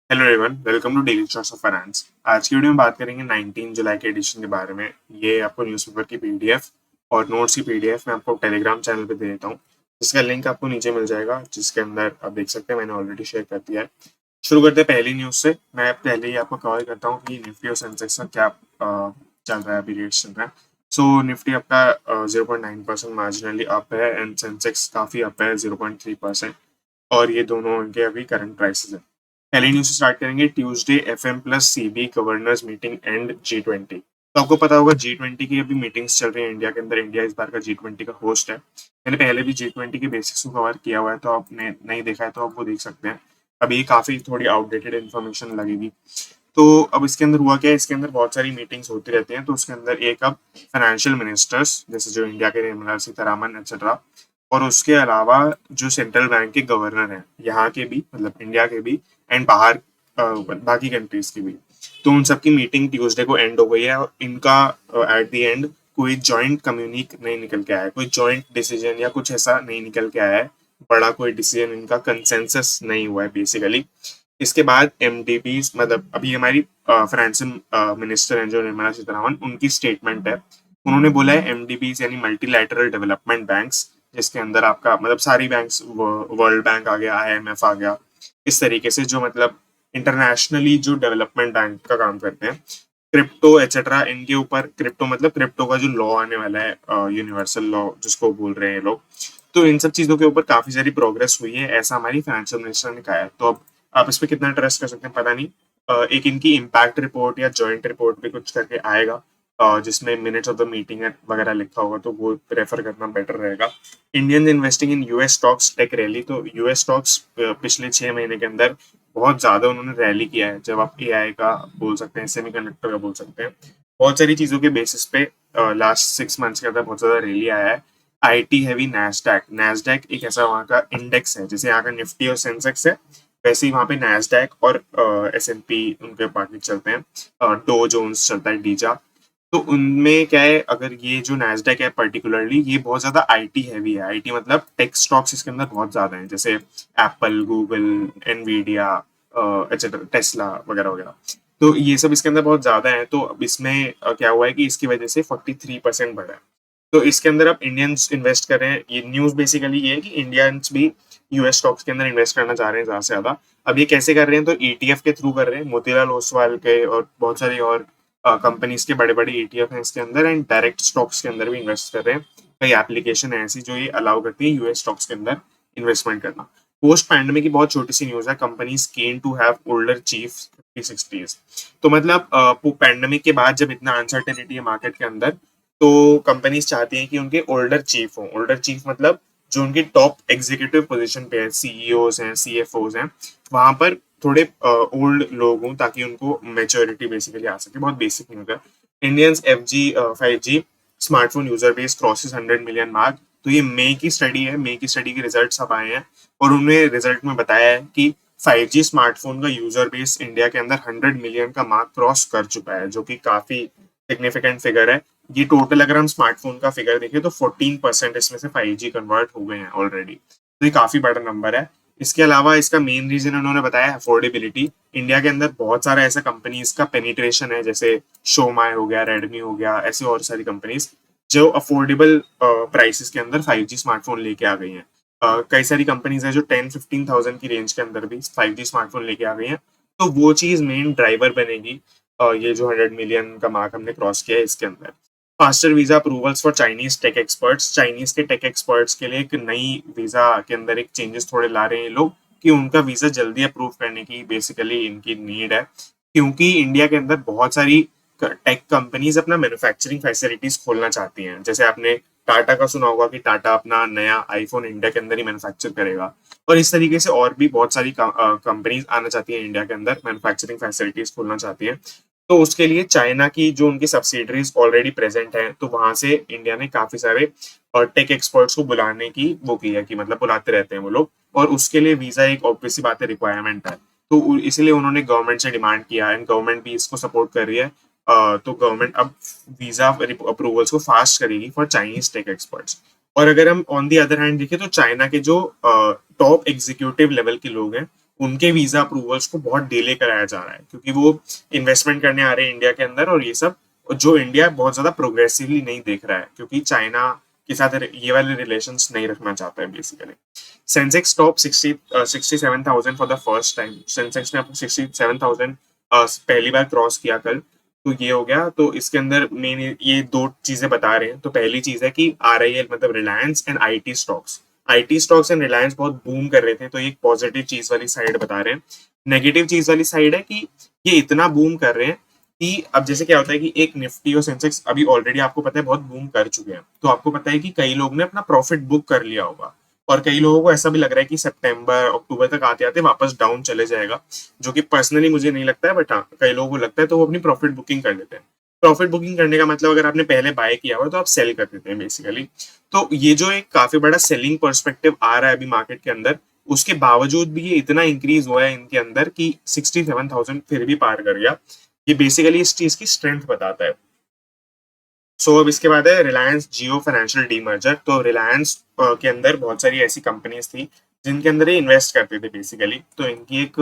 Hello everyone, welcome to daily shots of finance. आज की video में बात करेंगे 19 जुलाई के एडिशन के बारे में। ये आपको न्यूज़पेपर की पीडीएफ और नोट्स की पीडीएफ मैं आपको टेलीग्राम चैनल पे दे देता हूँ, जिसका लिंक आपको नीचे मिल जाएगा, जिसके अंदर आप देख सकते हैं मैंने ऑलरेडी शेयर कर दिया है। शुरू करते हैं पहली न्यूज़ से। मैं पहले ही आपको कवर करता हूँ कि निफ्टी और सेंसेक्स का क्या चल रहा है, अभी रेट चल रहा है। सो निफ्टी आपका 0.9% मार्जिनली अप है एंड सेंसेक्स काफ़ी अप है 0.3%, और ये दोनों इनके अभी करंट प्राइसेस है। पहली न्यूज से स्टार्ट करेंगे। Tuesday FM plus CB governors meeting and G20। तो आपको पता होगा G20 की अभी मीटिंग्स चल रही है इंडिया के अंदर। इंडिया इस बार का G20 का होस्ट है। मैंने पहले भी G20 के बेसिक्स को कवर किया हुआ है, तो आपने नहीं देखा है तो आप वो देख सकते हैं। अभी काफी थोड़ी आउटडेटेड इन्फॉर्मेशन लगेगी। तो अब इसके अंदर हुआ क्या है, इसके अंदर बहुत सारी मीटिंग्स होती रहती हैं। तो उसके अंदर एक अब फाइनेंशियल मिनिस्टर्स, जैसे जो इंडिया के निर्मला सीतारामन एक्सेट्रा, और उसके अलावा जो सेंट्रल बैंक के गवर्नर हैं यहाँ के भी, मतलब इंडिया के भी, एंड बाहर बाकी कंट्रीज की भी, तो उन सबकी मीटिंग ट्यूसडे को एंड हो गई है। और इनका एट द एंड कोई जॉइंट कम्युनिक नहीं निकल के आया है, कोई जॉइंट डिसीजन या कुछ ऐसा नहीं निकल के आया है। बड़ा कोई डिसीजन इनका कंसेंसस नहीं हुआ है बेसिकली। इसके बाद एमडीबी, मतलब अभी हमारी फाइनेंशियल मिनिस्टर हैं जो निर्मला सीतारामन, उनकी स्टेटमेंट है। उन्होंने बोला है एमडीबी यानी मल्टीलैटरल डेवलपमेंट बैंक्स, जिसके अंदर आपका मतलब सारी बैंक्स, वर्ल्ड बैंक आ गया, आईएमएफ आ गया, इस तरीके से जो मतलब इंटरनेशनली जो डेवलपमेंट बैंक का काम करते हैं, क्रिप्टो एक्सेट्रा, इनके ऊपर क्रिप्टो मतलब क्रिप्टो का जो लॉ आने वाला है, यूनिवर्सल लॉ जिसको बोल रहे हैं ये लोग, तो इन सब चीजों के ऊपर काफी सारी प्रोग्रेस हुई है, ऐसा हमारी फाइनेंशियल मिनिस्टर ने कहा है। तो अब आप इस पर कितना ट्रस्ट कर सकते हैं पता नहीं। एक इनकी इम्पैक्ट रिपोर्ट या जॉइंट रिपोर्ट भी कुछ करके आएगा, जिसमें मिनट्स ऑफ द मीटिंग वगैरह लिखा होगा, तो वो प्रेफर करना बेटर रहेगा। Indian investing in US stocks tech rally. तो यूएस स्टॉक्स पिछले 6 महीने के अंदर बहुत ज्यादा उन्होंने रैली किया है। जब आप एआई का बोल सकते हैं, सेमीकंडक्टर का बोल सकते हैं, बहुत सारी चीजों के बेसिस पे लास्ट 6 मंथ्स के अंदर बहुत ज्यादा रैली आया है। IT heavy Nasdaq. नैस्डैक एक ऐसा वहाँ का इंडेक्स है, जैसे यहाँ का निफ्टी और सेंसेक्स है, वैसे ही वहाँ पे नैस्डैक और एस एन पी उनके मार्केट चलते हैं। डो जोन्स चलता है, डीजा। तो उनमें क्या है, अगर ये जो नैस्डैक है पर्टिकुलरली, ये बहुत ज्यादा आईटी हैवी है। आईटी मतलब टेक स्टॉक्स इसके अंदर बहुत ज्यादा हैं, जैसे Apple, Google, Nvidia, etcetera, Tesla वगैरह वगैरह। तो ये सब इसके अंदर बहुत ज्यादा है। तो अब इसमें क्या हुआ है कि इसकी वजह से 43% बढ़ा है। तो इसके अंदर अब इंडियंस इन्वेस्ट कर रहे हैं। ये न्यूज बेसिकली ये है कि इंडियंस भी यूएस स्टॉक्स के अंदर इन्वेस्ट करना चाह रहे हैं ज्यादा से ज्यादा। अब ये कैसे कर रहे हैं, तो ईटीएफ के थ्रू कर रहे हैं। मोतीलाल ओसवाल के और बहुत सारी और कंपनीज के बड़े बड़े ईटीएफ हैं इसके अंदर, एंड डायरेक्ट स्टॉक्स के अंदर भी इन्वेस्ट कर रहे हैं। कई एप्लीकेशन है ऐसी जो ये अलाउ करती है यूएस स्टॉक्स के अंदर इन्वेस्टमेंट करना। पोस्ट पैंडमिक की बहुत छोटी सी न्यूज है। Companies can to have older chief 50-60s। तो मतलब पैंडमिक के बाद जब इतना अनसर्टेनिटी है मार्केट के अंदर, तो कंपनीज चाहती हैं कि उनके ओल्डर चीफ हो। ओल्डर चीफ मतलब जो उनके टॉप एग्जीक्यूटिव पोजीशन पे है, सीईओज हैं, सीएफओज हैं, वहां पर थोड़े ओल्ड लोग हों, ताकि उनको मेच्योरिटी बेसिकली आ सके। बहुत बेसिक न्यूज है। Indians 5G smartphone user base crosses 100 million mark. तो ये मई की स्टडी है, मई की स्टडी के रिजल्ट्स अब आए हैं, और उन्होंने रिजल्ट में बताया है कि 5G स्मार्टफोन का यूजर बेस इंडिया के अंदर 100 मिलियन का मार्क क्रॉस कर चुका है, जो कि काफी सिग्निफिकेंट फिगर है। ये टोटल अगर हम स्मार्टफोन का फिगर देखें तो 14% इसमें से 5G कन्वर्ट हो गए हैं ऑलरेडी। तो ये काफी बड़ा नंबर है। इसके अलावा इसका मेन रीजन उन्होंने बताया अफोर्डेबिलिटी। इंडिया के अंदर बहुत सारा ऐसा कंपनीज का पेनिट्रेशन है, जैसे शोमाई हो गया, रेडमी हो गया, ऐसे और सारी कंपनीज जो अफोर्डेबल प्राइसेस के अंदर 5G स्मार्टफोन लेके आ गई हैं। कई सारी कंपनीज है जो 10-15 थाउजेंड की रेंज के अंदर भी 5G स्मार्टफोन लेके आ गई हैं। तो वो चीज मेन ड्राइवर बनेगी, ये जो 100 मिलियन का मार्क हमने क्रॉस किया है इसके अंदर। Faster visa approvals for Chinese tech experts. Chinese के टेक एक्सपर्ट्स के लिए एक नई वीजा के अंदर एक चेंजेस थोड़े ला रहे हैं ये लोग, कि उनका वीजा जल्दी अप्रूव करने की बेसिकली इनकी नीड है। क्योंकि इंडिया के अंदर बहुत सारी टेक कंपनीज अपना मैन्युफैक्चरिंग फैसिलिटीज खोलना चाहती हैं। जैसे आपने टाटा का सुना होगा कि टाटा अपना नया आईफोन इंडिया के अंदर ही मैन्युफैक्चर करेगा, और इस तरीके से और भी बहुत सारी कंपनीज आना चाहती हैं इंडिया के अंदर, मैन्युफैक्चरिंग फैसिलिटीज खोलना चाहती हैं। तो उसके लिए चाइना की जो उनकी सब्सिडरीज ऑलरेडी प्रेजेंट है, तो वहां से इंडिया ने काफी सारे टेक एक्सपर्ट्स को बुलाने की वो की है, कि मतलब बुलाते रहते हैं वो लोग, और उसके लिए वीजा एक ऑब्वियस सी बात है, रिक्वायरमेंट है। तो इसलिए उन्होंने गवर्नमेंट से डिमांड किया, एंड गवर्नमेंट भी इसको सपोर्ट कर रही है। तो गवर्नमेंट अब वीजा अप्रूवल्स को फास्ट करेगी फॉर चाइनीज टेक एक्सपर्ट्स। और अगर हम ऑन दी अदर हैंड देखें, तो चाइना के जो टॉप एग्जीक्यूटिव लेवल के लोग हैं, उनके वीजा अप्रूवल्स को बहुत डिले कराया जा रहा है, क्योंकि वो इन्वेस्टमेंट करने आ रहे हैं इंडिया के अंदर, और ये सब जो इंडिया बहुत ज्यादा प्रोग्रेसिवली नहीं देख रहा है, क्योंकि चाइना के साथ ये वाले रिलेशंस नहीं रखना चाहता है basically. Sensex top 67,000 for the first time. Sensex ने अपने 67,000 पहली बार क्रॉस किया कल, तो ये हो गया। तो इसके अंदर मेन ये दो चीजें बता रहे हैं। तो पहली चीज है कि RIL मतलब Reliance and IT stocks and Reliance बहुत बूम कर रहे थे, तो ये एक पॉजिटिव चीज वाली साइड बता रहे हैं। नेगेटिव चीज वाली साइड है कि ये इतना बूम कर रहे हैं कि अब जैसे क्या होता है कि एक निफ्टी और सेंसेक्स अभी ऑलरेडी आपको पता है बहुत बूम कर चुके हैं, तो आपको पता है कि कई लोग ने अपना प्रॉफिट बुक कर लिया होगा, और कई लोगों को ऐसा भी लग रहा है कि सितंबर अक्टूबर तक आते आते वापस डाउन चले जाएगा, जो कि पर्सनली मुझे नहीं लगता है, बट हाँ कई लोगों को लगता है, तो वो अपनी प्रॉफिट बुकिंग कर लेते हैं। प्रॉफिट बुकिंग करने का मतलब अगर आपने पहले बाय किया हुआ तो आप सेल कर देते हैं बेसिकली। तो ये जो एक काफी बड़ा सेलिंग पर्सपेक्टिव आ रहा है अभी मार्केट के अंदर, उसके बावजूद भी ये इतना इंक्रीज हुआ है इनके अंदर कि 67,000 फिर भी पार कर गया। ये बेसिकली इस चीज की स्ट्रेंथ बताता है। अब इसके बाद है रिलायंस जियो फाइनेंशियल डीमर्जर। तो रिलायंस के अंदर बहुत सारी ऐसी कंपनीज थी जिनके अंदर ये इन्वेस्ट करते थे बेसिकली, तो इनकी एक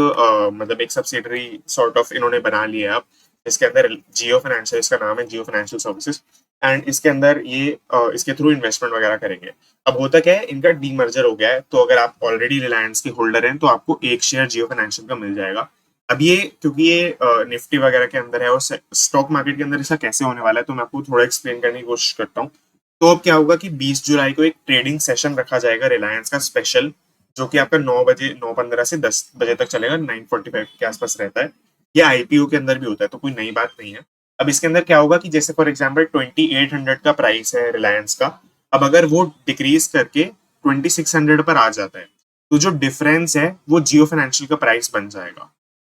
मतलब एक सब्सिडरी सॉर्ट ऑफ इन्होंने बना लिया है अब, इसके अंदर जियो फाइनेंशियल, इसका नाम है जियो फाइनेंशियल सर्विसेज, एंड इसके अंदर ये इसके थ्रू इन्वेस्टमेंट वगैरह करेंगे। अब होता क्या है, इनका डीमर्जर हो गया है, तो अगर आप ऑलरेडी रिलायंस के होल्डर हैं तो आपको एक शेयर जियो फाइनेंशियल का मिल जाएगा। अब ये क्योंकि ये निफ्टी वगैरह के अंदर है और स्टॉक मार्केट के अंदर ऐसा कैसे होने वाला है, तो मैं आपको थोड़ा एक्सप्लेन करने की कोशिश करता हूँ। तो अब क्या होगा कि 20 जुलाई को एक ट्रेडिंग सेशन रखा जाएगा रिलायंस का स्पेशल, जो कि आपका 9 बजे 9:15 से 10 बजे तक चलेगा, 9:45 के आसपास रहता है। ये IPO के अंदर भी होता है, तो कोई नई बात नहीं है। अब इसके अंदर क्या होगा कि जैसे फॉर एग्जाम्पल 2800 का प्राइस है रिलायंस का, अब अगर वो डिक्रीज करके 2600 पर आ जाता है, तो जो डिफरेंस है वो जियो फाइनेंशियल का प्राइस बन जाएगा।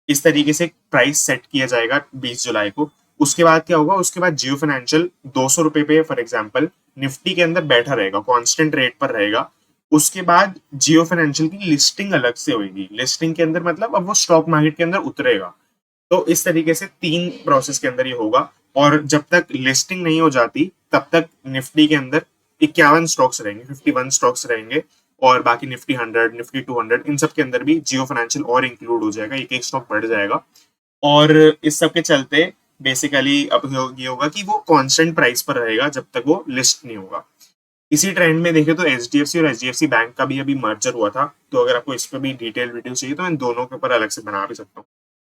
इस तरीके से प्राइस सेट किया जाएगा 20 जुलाई को। उसके बाद क्या होगा, उसके बाद जियो फाइनेंशियल 200 रुपए पे फॉर एग्जाम्पल निफ्टी के अंदर बैठा रहेगा, कांस्टेंट रेट पर रहेगा। उसके बाद जियो फाइनेंशियल की लिस्टिंग अलग से होगी। लिस्टिंग के अंदर मतलब अब वो स्टॉक मार्केट के अंदर उतरेगा। तो इस तरीके से 3 प्रोसेस के अंदर ये होगा, और जब तक लिस्टिंग नहीं हो जाती तब तक निफ्टी के अंदर 51 स्टॉक्स रहेंगे, 51 स्टॉक्स रहेंगे, और बाकी निफ्टी 100, निफ्टी 200, इन सब के अंदर भी जियो फाइनेंशियल और इंक्लूड हो जाएगा, एक एक स्टॉक बढ़ जाएगा। और इस सब के चलते बेसिकली अब ये होगा कि वो कांस्टेंट प्राइस पर रहेगा जब तक वो लिस्ट नहीं होगा। इसी ट्रेंड में देखें तो HDFC और HDFC बैंक का भी अभी मर्जर हुआ था, तो अगर आपको इस पर भी डिटेल वीडियो चाहिए तो मैं दोनों के ऊपर अलग से बना भी सकता हूँ,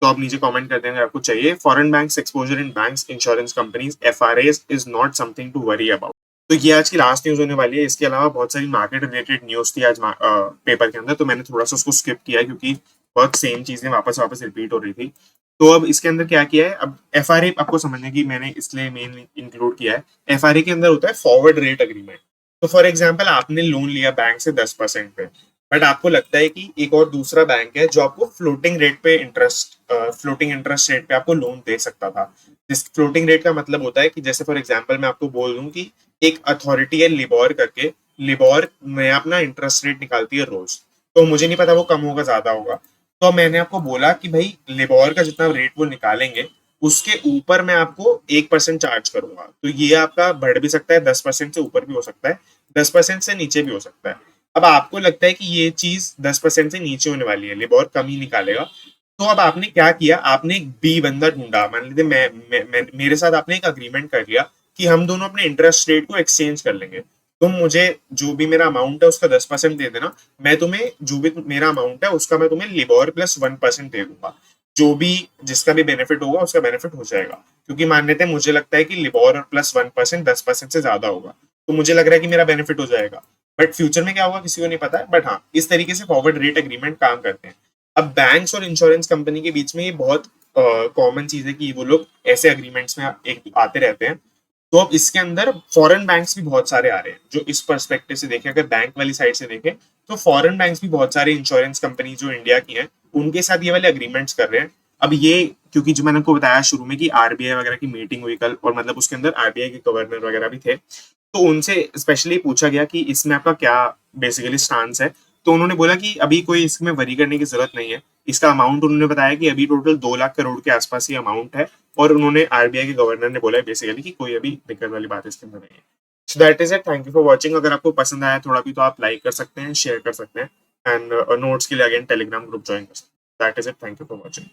तो आप नीचे कमेंट कर देंगे आपको चाहिए। Foreign banks exposure in banks insurance companies FRAs is not something to worry about. तो ये आज की लास्ट न्यूज होने वाली है। इसके अलावा बहुत सारी मार्केट रिलेटेड न्यूज थी आज पेपर के अंदर, तो मैंने थोड़ा सा उसको स्किप किया है क्योंकि बहुत सेम चीजें वापस वापस रिपीट हो रही थी। तो अब इसके अंदर क्या किया है, अब FRA आपको समझने की मैंने इसलिए मेन इंक्लूड किया है। FRA के अंदर होता है फॉरवर्ड रेट अग्रीमेंट। तो फॉर एग्जाम्पल आपने लोन लिया बैंक से 10% पे, बट आपको लगता है कि एक और दूसरा बैंक है जो आपको फ्लोटिंग इंटरेस्ट रेट पे आपको लोन दे सकता था। जिस फ्लोटिंग रेट का मतलब होता है कि जैसे फॉर एग्जांपल मैं आपको बोल दूं कि एक अथॉरिटी है लिबोर करके, लिबोर में अपना इंटरेस्ट रेट निकालती है रोज, तो मुझे नहीं पता वो कम होगा ज्यादा होगा, तो मैंने आपको बोला कि भाई लिबोर का जितना रेट वो निकालेंगे उसके ऊपर मैं आपको 1% चार्ज करूंगा। तो ये आपका बढ़ भी सकता है, 10% से ऊपर भी हो सकता है, 10% से नीचे भी हो सकता है। अब आपको लगता है कि ये चीज 10% से नीचे होने वाली है, लिबोर कम ही निकालेगा, तो अब आपने क्या किया, आपने एक बी बंदा ढूंढा। मान लीजिए मेरे साथ आपने एक अग्रीमेंट कर लिया कि हम दोनों अपने इंटरेस्ट रेट को एक्सचेंज कर लेंगे। तुम मुझे जो भी मेरा अमाउंट है उसका 10% दे देना, मैं तुम्हें जो भी मेरा अमाउंट है उसका मैं तुम्हें लिबोर प्लस 1% दे दूंगा। जो भी जिसका भी बेनिफिट होगा उसका बेनिफिट हो जाएगा, क्योंकि मान लेते हैं मुझे लगता है कि लिबोर और प्लस 1% 10% से ज्यादा होगा, तो मुझे लग रहा है कि मेरा बेनिफिट हो जाएगा। बट फ्यूचर में क्या होगा किसी को नहीं पता है, बट हाँ इस तरीके से फॉरवर्ड रेट एग्रीमेंट काम करते हैं। अब बैंक्स और इंश्योरेंस कंपनी के बीच में ये बहुत कॉमन चीज है कि वो लोग ऐसे अग्रीमेंट्स में एक आते रहते हैं। तो अब इसके अंदर फॉरेन बैंक्स भी बहुत सारे आ रहे हैं। जो इस पर्सपेक्टिव से देखें, अगर बैंक वाली साइड से देखें, तो फॉरेन बैंक्स भी बहुत सारे इंश्योरेंस कंपनी जो इंडिया की हैं उनके साथ ये वाले अग्रीमेंट्स कर रहे हैं। अब ये क्योंकि जो मैंने आपको बताया शुरू में कि RBI वगैरह की मीटिंग हुई कल, और मतलब उसके अंदर RBI के गवर्नर वगैरह भी थे, तो उनसे स्पेशली पूछा गया कि इसमें आपका क्या बेसिकली स्टांस है। तो उन्होंने बोला कि अभी कोई इसमें वरी करने की जरूरत नहीं है। इसका अमाउंट उन्होंने बताया कि अभी टोटल 2 लाख करोड़ के आसपास ही अमाउंट है, और उन्होंने RBI के गवर्नर ने बोला है बेसिकली कि कोई अभी दिक्कत वाली बात इसके अंदर नहीं है। So that is it, thank you for watching. अगर आपको पसंद आया थोड़ा भी तो आप लाइक कर सकते हैं, शेयर कर सकते हैं, एंड नोट्स के लिए अगेन टेलीग्राम ग्रुप ज्वाइन कर सकते हैं। That is it, thank you for watching.